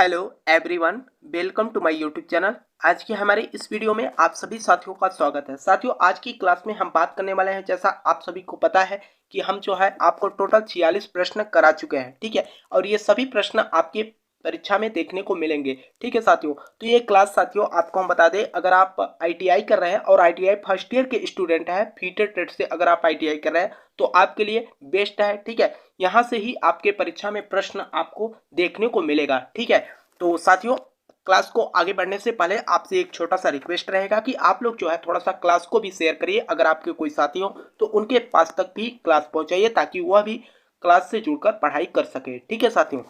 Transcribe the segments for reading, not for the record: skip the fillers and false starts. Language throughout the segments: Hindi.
Hello everyone, welcome to my YouTube channel. आज की हमारे इस वीडियो में आप सभी साथियों का स्वागत है। साथियों, आज की क्लास में हम बात करने वाले हैं, जैसा आप सभी को पता है कि हम जो है आपको टोटल 46 प्रश्न करा चुके हैं, ठीक है। और ये सभी प्रश्न आपके परीक्षा में देखने को मिलेंगे, ठीक है साथियों। तो ये क्लास साथियों आपको हम बता दें, अगर आप आईटीआई कर रहे हैं और आईटीआई फर्स्ट ईयर के स्टूडेंट हैं, फीटर ट्रेड से अगर आप आईटीआई कर रहे हैं तो आपके लिए बेस्ट है, ठीक है। यहाँ से ही आपके परीक्षा में प्रश्न आपको देखने को मिलेगा, ठीक है। तो साथियों, क्लास को आगे बढ़ने से पहले आपसे एक छोटा सा रिक्वेस्ट रहेगा कि आप लोग जो है थोड़ा सा क्लास को भी शेयर करिए। अगर आपके कोई साथी हो तो उनके पास तक भी क्लास पहुंचाइए, ताकि वह भी क्लास से जुड़कर पढ़ाई कर सके, ठीक है साथियों।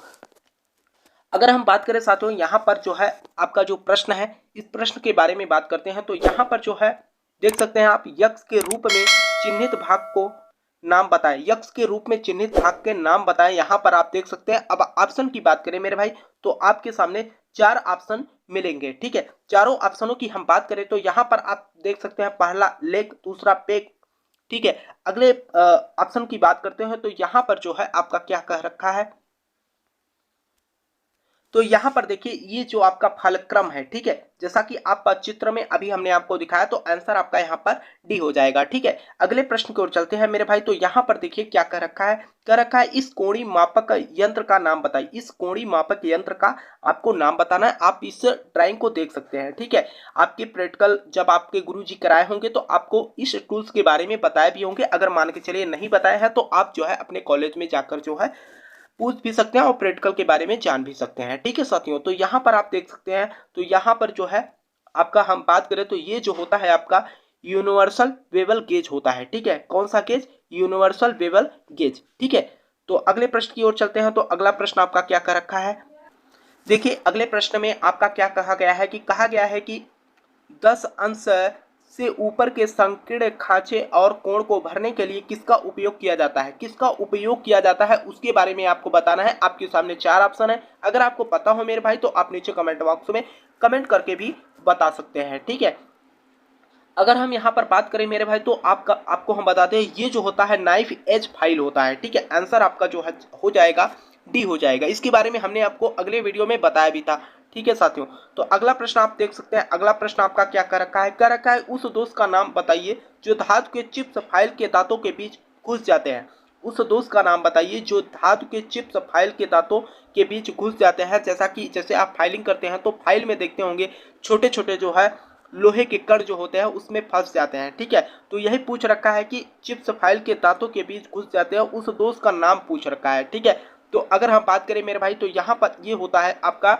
अगर हम बात करें साथियों, यहाँ पर जो है आपका जो प्रश्न है, इस प्रश्न के बारे में बात करते हैं। तो यहाँ पर जो है देख सकते हैं आप, यक्ष के रूप में चिन्हित भाग को नाम बताएं। यक्ष के रूप में चिन्हित भाग के नाम बताएं, यहाँ पर आप देख सकते हैं। अब ऑप्शन की बात करें मेरे भाई, तो आपके सामने 4 ऑप्शन मिलेंगे, ठीक है। चारों ऑप्शनों की हम बात करें तो यहाँ पर आप देख सकते हैं, पहला लेग, दूसरा पेग, ठीक है। अगले ऑप्शन की बात करते हैं तो यहाँ पर जो है आपका क्या कह रखा है, तो यहाँ पर देखिए ये जो आपका फलक्रम है, ठीक है। जैसा कि आप चित्र में अभी हमने आपको दिखाया, तो आंसर आपका यहाँ पर डी हो जाएगा, ठीक है। अगले प्रश्न की ओर चलते हैं मेरे भाई। तो यहाँ पर देखिए क्या कह रखा है, कह रखा है इस कोणीय मापक यंत्र का नाम बताइए। इस कोणीय मापक यंत्र का आपको नाम बताना है। आप इस ड्राइंग को देख सकते हैं, ठीक है। आपके प्रैक्टिकल जब आपके गुरुजी कराए होंगे तो आपको इस टूल्स के बारे में बताए भी होंगे। अगर मान के चलिए नहीं बताया है तो आप जो है अपने कॉलेज में जाकर जो है पूछ भी सकते हैं और प्रैक्टिकल के बारे में जान भी सकते हैं, ठीक है साथियों। तो यहाँ पर आप देख सकते हैं, तो यहाँ पर जो है आपका हम बात करें तो ये जो होता है आपका यूनिवर्सल बेवल गेज होता है, ठीक है। कौन सा गेज? यूनिवर्सल बेवल गेज, ठीक है। तो अगले प्रश्न की ओर चलते हैं। तो अगला प्रश्न आपका क्या कर रखा है, देखिए अगले प्रश्न में आपका क्या कहा गया है कि 10 अंश से ऊपर के संकीर्ण खांचे और कोण को भरने के लिए किसका उपयोग किया जाता है। किसका उपयोग किया जाता है उसके बारे में आपको बताना है। आपके सामने 4 ऑप्शन है। अगर आपको पता हो मेरे भाई तो आप नीचे कमेंट बॉक्स में कमेंट करके भी बता सकते हैं, ठीक है। अगर हम यहाँ पर बात करें मेरे भाई तो आपको हम बताते हैं, ये जो होता है नाइफ एज फाइल होता है, ठीक है। आंसर आपका जो है हो जाएगा डी हो जाएगा। इसके बारे में हमने आपको अगले वीडियो में बताया भी था, ठीक है साथियों। तो अगला प्रश्न आप देख सकते हैं। अगला प्रश्न आपका क्या कर रखा है, कर रखा है उस दोष का नाम बताइए जो धातु के चिप्स फाइल के दांतों के बीच घुस जाते हैं। उस दोष का नाम बताइए जो धातु के चिप्स फाइल के दांतों के बीच घुस जाते हैं। जैसे आप फाइलिंग करते हैं तो फाइल में देखते होंगे छोटे छोटे जो है लोहे के कण जो होते हैं उसमें फंस जाते हैं, ठीक है। तो यही पूछ रखा है कि चिप्स फाइल के दांतों के बीच घुस जाते हैं, उस दोष का नाम पूछ रखा है, ठीक है। तो अगर हम बात करें मेरे भाई तो यहाँ पर ये होता है आपका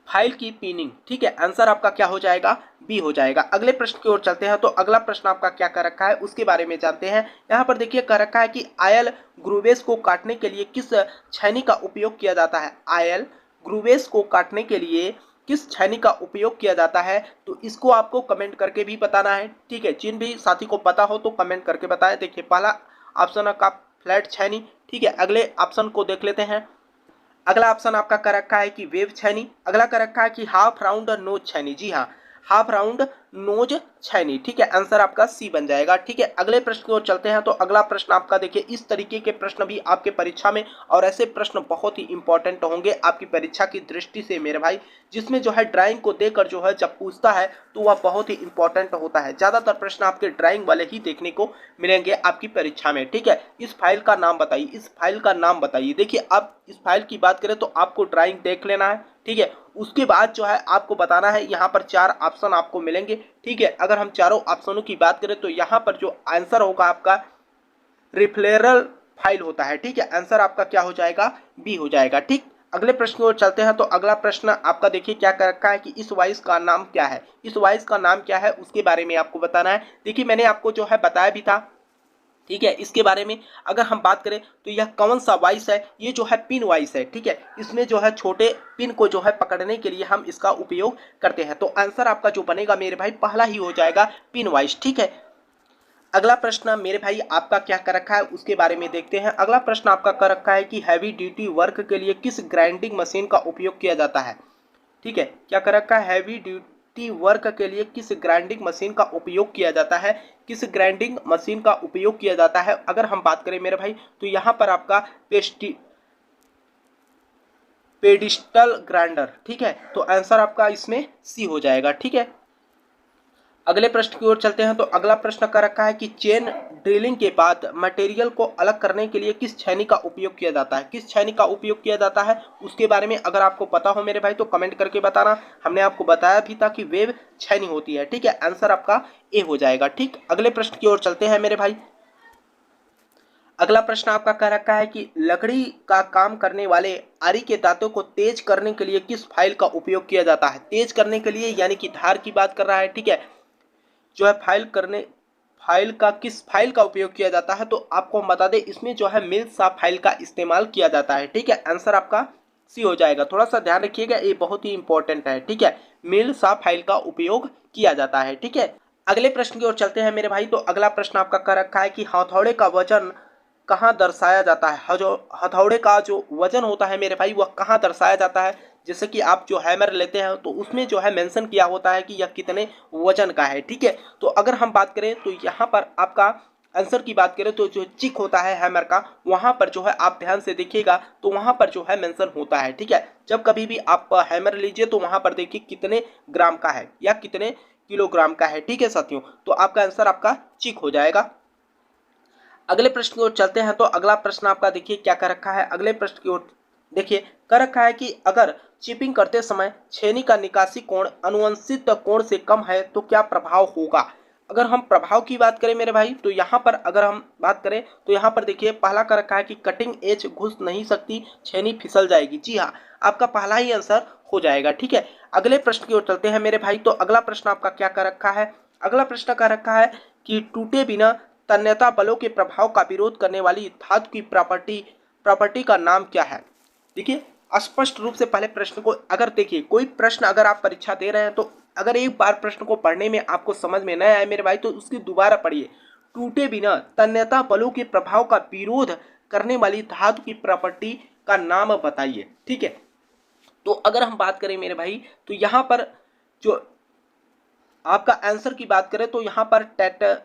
फाइल की पिनिंग, ठीक है। आंसर आपका क्या हो जाएगा, बी हो जाएगा। अगले प्रश्न की ओर चलते हैं। तो अगला प्रश्न आपका क्या कर रखा है उसके बारे में जानते हैं। यहाँ पर देखिए कर रखा है कि आयल ग्रूवेस को काटने के लिए किस छैनी का उपयोग किया जाता है। आयल ग्रूवेस को काटने के लिए किस छैनी का उपयोग किया जाता है, तो इसको आपको कमेंट करके भी बताना है, ठीक है। जिन भी साथी को पता हो तो कमेंट करके बताएं। देखिए पहला ऑप्शन का फ्लैट छैनी, ठीक है। अगले ऑप्शन को देख लेते हैं। अगला ऑप्शन आपका कर रखा है कि वेव छैनी। अगला कर रखा है कि हाफ राउंड नोज छैनी। जी हाँ, हाफ राउंड नोज छैनी, ठीक है। आंसर आपका सी बन जाएगा, ठीक है। अगले प्रश्न की ओर चलते हैं। तो अगला प्रश्न आपका देखिए, इस तरीके के प्रश्न भी आपके परीक्षा में, और ऐसे प्रश्न बहुत ही इंपॉर्टेंट होंगे आपकी परीक्षा की दृष्टि से मेरे भाई, जिसमें जो है ड्राइंग को देकर जो है जब पूछता है तो वह बहुत ही इंपॉर्टेंट होता है। ज्यादातर प्रश्न आपके ड्राइंग वाले ही देखने को मिलेंगे आपकी परीक्षा में, ठीक है। इस फाइल का नाम बताइए, इस फाइल का नाम बताइए। देखिए अब इस फाइल की बात करें तो आपको ड्राइंग देख लेना है, ठीक है। उसके बाद जो है आपको बताना है। यहाँ पर 4 ऑप्शन आपको मिलेंगे, ठीक है। अगर हम चारों ऑप्शनों की बात करें तो यहाँ पर जो आंसर होगा आपका रिफ्लेरल फाइल होता है, ठीक है। आंसर आपका क्या हो जाएगा, बी हो जाएगा, ठीक। अगले प्रश्न की ओर चलते हैं। तो अगला प्रश्न आपका देखिए क्या कर रखा है कि इस वॉइस का नाम क्या है। इस वॉइस का नाम क्या है उसके बारे में आपको बताना है। देखिए मैंने आपको जो है बताया भी था, ठीक है। इसके बारे में अगर हम बात करें तो यह कौन सा वाइस है, ये जो है पिन वाइस है, ठीक है। इसमें जो है छोटे पिन को जो है पकड़ने के लिए हम इसका उपयोग करते हैं। तो आंसर आपका जो बनेगा मेरे भाई पहला ही हो जाएगा, पिन वाइस, ठीक है। अगला प्रश्न मेरे भाई आपका क्या कर रखा है उसके बारे में देखते हैं। अगला प्रश्न आपका कर रखा है कि हैवी ड्यूटी वर्क के लिए किस ग्राइंडिंग मशीन का उपयोग किया जाता है, ठीक है। क्या कर रखा है, हैवी ड्यूटी वर्क के लिए किस ग्राइंडिंग मशीन का उपयोग किया जाता है, किस ग्राइंडिंग मशीन का उपयोग किया जाता है। अगर हम बात करें मेरे भाई तो यहाँ पर आपका पेडिस्टल ग्राइंडर, ठीक है। तो आंसर आपका इसमें सी हो जाएगा, ठीक है। अगले प्रश्न की ओर चलते हैं। तो अगला प्रश्न कर रखा है कि चेन ड्रिलिंग के बाद मटेरियल को अलग करने के लिए किस छैनी का उपयोग किया जाता है, किस छैनी का उपयोग किया जाता है, उसके बारे में अगर आपको पता हो मेरे भाई तो कमेंट करके बताना। हमने आपको बताया भी था कि वेब छैनी होती है, ठीक है। आंसर आपका ए हो जाएगा, ठीक। अगले प्रश्न की ओर चलते हैं मेरे भाई। अगला प्रश्न आपका कह रखा है कि लकड़ी का काम करने वाले आरी के दांतों को तेज करने के लिए किस फाइल का उपयोग किया जाता है। तेज करने के लिए यानी कि धार की बात कर रहा है, ठीक है। जो है किस फाइल का उपयोग किया जाता है, तो आपको हम बता दें इसमें जो है मिल सा फाइल का इस्तेमाल किया जाता है, ठीक है। आंसर आपका सी हो जाएगा। थोड़ा सा ध्यान रखिएगा, ये बहुत ही इंपॉर्टेंट है, ठीक है। मिल सा फाइल का उपयोग किया जाता है, ठीक है। अगले प्रश्न की ओर चलते हैं मेरे भाई। तो अगला प्रश्न आपका कर रखा है कि हथौड़े का वजन कहाँ दर्शाया जाता है। जो हथौड़े का जो वजन होता है मेरे भाई वह कहाँ दर्शाया जाता है। जैसे कि आप जो हैमर लेते हैं तो उसमें जो है मेंशन किया होता है कि यह कितने वजन का है, ठीक है। तो अगर हम बात करें तो यहाँ पर आपका आंसर की बात करें तो जो चिक होता है हैमर का, वहां पर जो है आप ध्यान से देखिएगा तो वहां पर जो है मेंशन होता है, ठीक है। जब कभी भी आप हैमर लीजिए तो वहां पर देखिए कितने ग्राम का है या कितने किलोग्राम का है, ठीक है साथियों। तो आपका आंसर आपका चिक हो जाएगा। अगले प्रश्न की ओर चलते हैं। तो अगला प्रश्न आपका देखिए क्या कर रखा है। अगले प्रश्न की ओर देखिए कर रखा है कि अगर चिपिंग करते समय छेनी का निकासी कोण अनुवंशिक कोण से कम है तो क्या प्रभाव होगा। अगर हम प्रभाव की बात करें मेरे भाई तो यहाँ पर अगर हम बात करें तो यहाँ पर देखिए पहला कर रखा है कि कटिंग एज घुस नहीं सकती, छेनी फिसल जाएगी। जी हाँ, आपका पहला ही आंसर हो जाएगा, ठीक है। अगले प्रश्न की ओर चलते हैं मेरे भाई। तो अगला प्रश्न आपका क्या कर रखा है। अगला प्रश्न कर रखा है कि टूटे बिना तन्यता बलों के प्रभाव का विरोध करने वाली धातु की प्रॉपर्टी का नाम क्या है। देखिए स्पष्ट रूप से पहले प्रश्न को अगर देखिए, कोई प्रश्न अगर आप परीक्षा दे रहे हैं तो अगर एक बार प्रश्न को पढ़ने में आपको समझ में न आए मेरे भाई तो उसकी दोबारा पढ़िए। टूटे बिना तन्यता बलों के प्रभाव का विरोध करने वाली धातु की प्रॉपर्टी का नाम बताइए, ठीक है। तो अगर हम बात करें मेरे भाई तो यहाँ पर जो आपका आंसर की बात करें तो यहाँ पर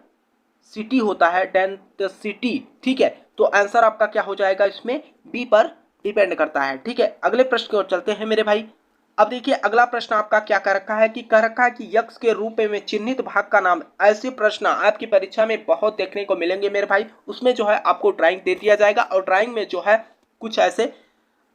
सिटी होता है, डेंसिटी, ठीक है। तो आंसर आपका क्या हो जाएगा, इसमें बी पर डिपेंड करता है, ठीक है। अगले प्रश्न की ओर चलते हैं मेरे भाई। अब देखिए अगला प्रश्न आपका क्या कर रखा है कि कह रखा है कि यक्ष के रूप में चिन्हित भाग का नाम। ऐसे प्रश्न आपकी परीक्षा में बहुत देखने को मिलेंगे मेरे भाई। उसमें जो है आपको ड्राइंग दे दिया जाएगा और ड्राइंग में जो है कुछ ऐसे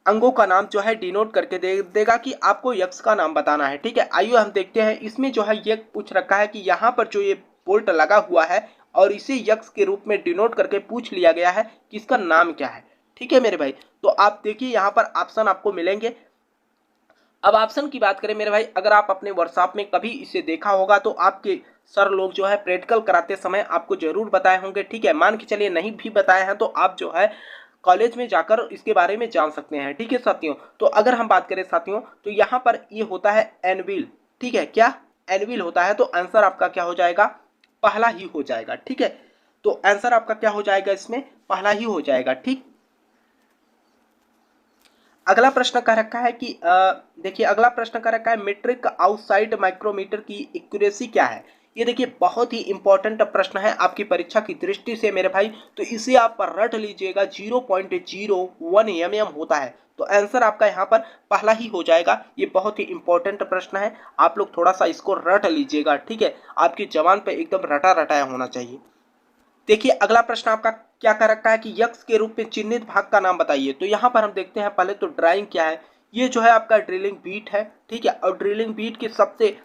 अंगों का नाम जो है डिनोट करके दे देगा कि आपको यक्ष का नाम बताना है, ठीक है। आइए हम देखते हैं। इसमें जो है ये पूछ रखा है कि यहाँ पर जो ये बोल्ट लगा हुआ है और इसे यक्ष के रूप में डिनोट करके पूछ लिया गया है कि इसका नाम क्या है, ठीक है मेरे भाई। तो आप देखिए यहाँ पर ऑप्शन आपको मिलेंगे। अब ऑप्शन की बात करें मेरे भाई, अगर आप अपने वर्कशॉप में कभी इसे देखा होगा तो आपके सर लोग जो है प्रैक्टिकल कराते समय आपको जरूर बताए होंगे, ठीक है। मान के चलिए नहीं भी बताए हैं तो आप जो है कॉलेज में जाकर इसके बारे में जान सकते हैं, ठीक है साथियों। तो अगर हम बात करें साथियों तो यहाँ पर ये होता है एनविल, ठीक है। क्या एनविल होता है, तो आंसर आपका क्या हो जाएगा, पहला ही हो जाएगा, ठीक है। तो आंसर आपका क्या हो जाएगा, इसमें पहला ही हो जाएगा, ठीक। अगला प्रश्न कह रखा है कि देखिए अगला प्रश्न कह रखा है मेट्रिक आउटसाइड माइक्रोमीटर की एक्यूरेसी क्या है। ये देखिए बहुत ही इंपॉर्टेंट प्रश्न है आपकी परीक्षा की दृष्टि से मेरे भाई। तो इसे आप रट लीजिएगा, 0.01 mm होता है। तो आंसर आपका यहाँ पर पहला ही हो जाएगा। ये बहुत ही इंपॉर्टेंट प्रश्न है, आप लोग थोड़ा सा इसको रट लीजिएगा, ठीक है। आपकी जबान पे एकदम रटा रटाया होना चाहिए। देखिए अगला प्रश्न आपका क्या कर रखा है कि यक्ष के रूप में चिन्हित भाग का नाम बताइए। तो यहाँ पर हम देखते हैं पहले तो ड्राइंग क्या है। ये जो है आपका ड्रिलिंग बीट है, ठीक है। और ड्रिलिंग बीट के सबसे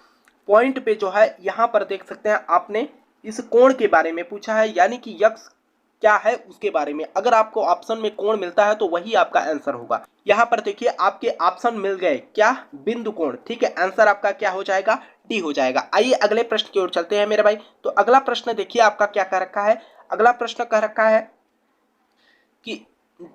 पॉइंट पे जो है यहाँ पर देख सकते हैं आपने इस कोण के बारे में पूछा है, यानी कि यक्ष क्या है उसके बारे में। अगर आपको ऑप्शन में कोण मिलता है तो वही आपका आंसर होगा। यहाँ पर देखिए आपके ऑप्शन मिल गए, क्या, बिंदु कोण, ठीक है। आंसर आपका क्या हो जाएगा, डी हो जाएगा। आइए अगले प्रश्न की ओर चलते हैं मेरे भाई। तो अगला प्रश्न देखिए आपका क्या कह रखा है। अगला प्रश्न कह रखा है कि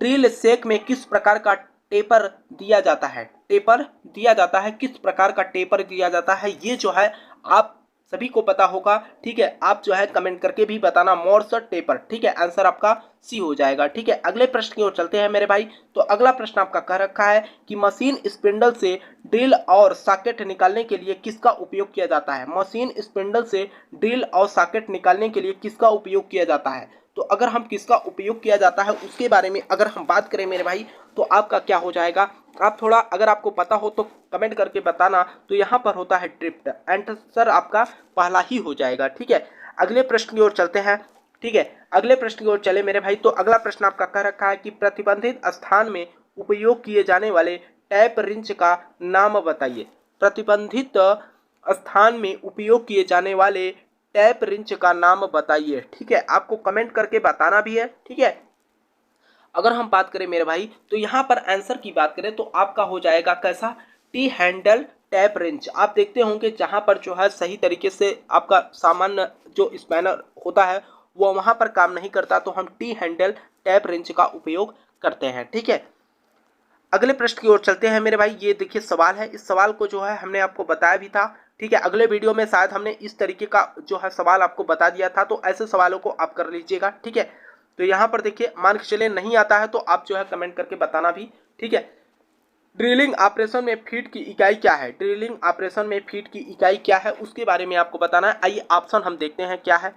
ड्रिल सेक में किस प्रकार का टेपर दिया जाता है। टेपर दिया जाता है, किस प्रकार का टेपर दिया जाता है, ये जो है आप सभी को पता होगा, ठीक है। आप जो है कमेंट करके भी बताना, मोर्सर टेपर, ठीक है। आंसर आपका सी हो जाएगा, ठीक है। अगले प्रश्न की ओर चलते हैं मेरे भाई। तो अगला प्रश्न आपका कह रखा है कि मशीन स्पिंडल से ड्रिल और सॉकेट निकालने के लिए किसका उपयोग किया जाता है। मशीन स्पिंडल से ड्रिल और सॉकेट निकालने के लिए किसका उपयोग किया जाता है। तो अगर हम किसका उपयोग किया जाता है उसके बारे में अगर हम बात करें मेरे भाई तो आपका क्या हो जाएगा, आप थोड़ा अगर आपको पता हो तो कमेंट करके बताना। तो यहाँ पर होता है ड्रिफ्ट, आंसर आपका पहला ही हो जाएगा। ठीक है, अगले प्रश्न की ओर चलते हैं। ठीक है, अगले प्रश्न की ओर चले मेरे भाई। तो अगला प्रश्न आपका कह रखा है कि प्रतिबंधित स्थान में उपयोग किए जाने वाले टैप रिंच का नाम बताइए। प्रतिबंधित स्थान में उपयोग किए जाने वाले टैप रिंच का नाम बताइए। ठीक है, आपको कमेंट करके बताना भी है। ठीक है, अगर हम बात करें मेरे भाई तो यहाँ पर आंसर की बात करें तो आपका हो जाएगा कैसा, टी हैंडल टैप रिंच। आप देखते होंगे जहाँ पर जो है सही तरीके से आपका सामान्य जो स्पैनर होता है वो वहाँ पर काम नहीं करता, तो हम टी हैंडल टैप रिंच का उपयोग करते हैं। ठीक है, अगले प्रश्न की ओर चलते हैं मेरे भाई। ये देखिए सवाल है, इस सवाल को जो है हमने आपको बताया भी था। ठीक है, अगले वीडियो में शायद हमने इस तरीके का जो है सवाल आपको बता दिया था, तो ऐसे सवालों को आप कर लीजिएगा। ठीक है, तो यहाँ पर देखिए मान के चले नहीं आता है तो आप जो है कमेंट करके बताना भी। ठीक है, ड्रिलिंग ऑपरेशन में फीट की इकाई क्या है। ड्रिलिंग ऑपरेशन में फीट की इकाई क्या है उसके बारे में आपको बताना है। आइए ऑप्शन हम देखते हैं क्या है।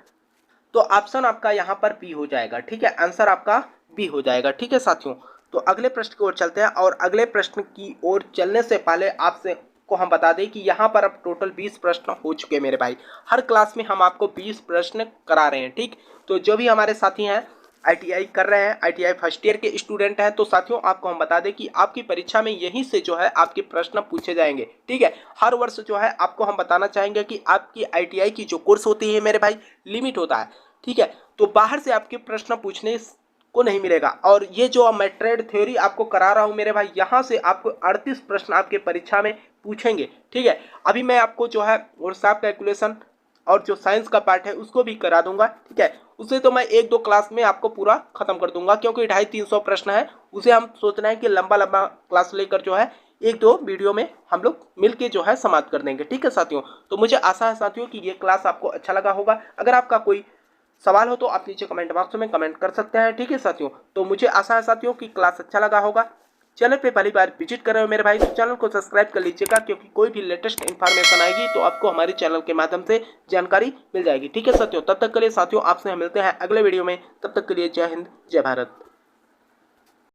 तो ऑप्शन आपका यहाँ पर बी हो जाएगा। ठीक है, आंसर आपका बी हो जाएगा। ठीक है साथियों, तो अगले प्रश्न की ओर चलते हैं। और अगले प्रश्न की ओर चलने से पहले आपसे को हम बता दें कि यहाँ पर अब टोटल 20 प्रश्न हो चुके हैं मेरे भाई। हर क्लास में हम आपको 20 प्रश्न करा रहे हैं। ठीक, तो जो भी हमारे साथी हैं आईटीआई कर रहे हैं, आईटीआई फर्स्ट ईयर के स्टूडेंट हैं, तो साथियों आपको हम बता दें कि आपकी परीक्षा में यहीं से जो है आपके प्रश्न पूछे जाएंगे। ठीक है, हर वर्ष जो है आपको हम बताना चाहेंगे कि आपकी आईटीआई की जो कोर्स होती है मेरे भाई लिमिट होता है। ठीक है, तो बाहर से आपके प्रश्न पूछने को नहीं मिलेगा। और ये जो मैं ट्रेड थ्योरी आपको करा रहा हूँ मेरे भाई, यहाँ से आपको 38 प्रश्न आपके परीक्षा में पूछेंगे। ठीक है, अभी मैं आपको जो है व्हाट्सएप कैलकुलेशन और जो साइंस का पार्ट है उसको भी करा दूंगा। ठीक है, उसे तो मैं 1-2 क्लास में आपको पूरा खत्म कर दूंगा, क्योंकि 250-300 प्रश्न है। उसे हम सोच रहे हैं कि लंबा लंबा क्लास लेकर जो है 1-2 वीडियो में हम लोग मिलके जो है समाप्त कर देंगे। ठीक है साथियों, तो मुझे आशा है साथियों कि ये क्लास आपको अच्छा लगा होगा। अगर आपका कोई सवाल हो तो आप नीचे कमेंट बॉक्स में कमेंट कर सकते हैं। ठीक है साथियों, तो मुझे आशा है साथियों कि क्लास अच्छा लगा होगा। चैनल पे पहली बार विजिट कर रहे हो मेरे भाई तो चैनल को सब्सक्राइब कर लीजिएगा, क्योंकि कोई भी लेटेस्ट इन्फॉर्मेशन आएगी तो आपको हमारे चैनल के माध्यम से जानकारी मिल जाएगी। ठीक है साथियों, तब तक के लिए साथियों आपसे हम मिलते हैं अगले वीडियो में। तब तक के लिए जय हिंद, जय भारत।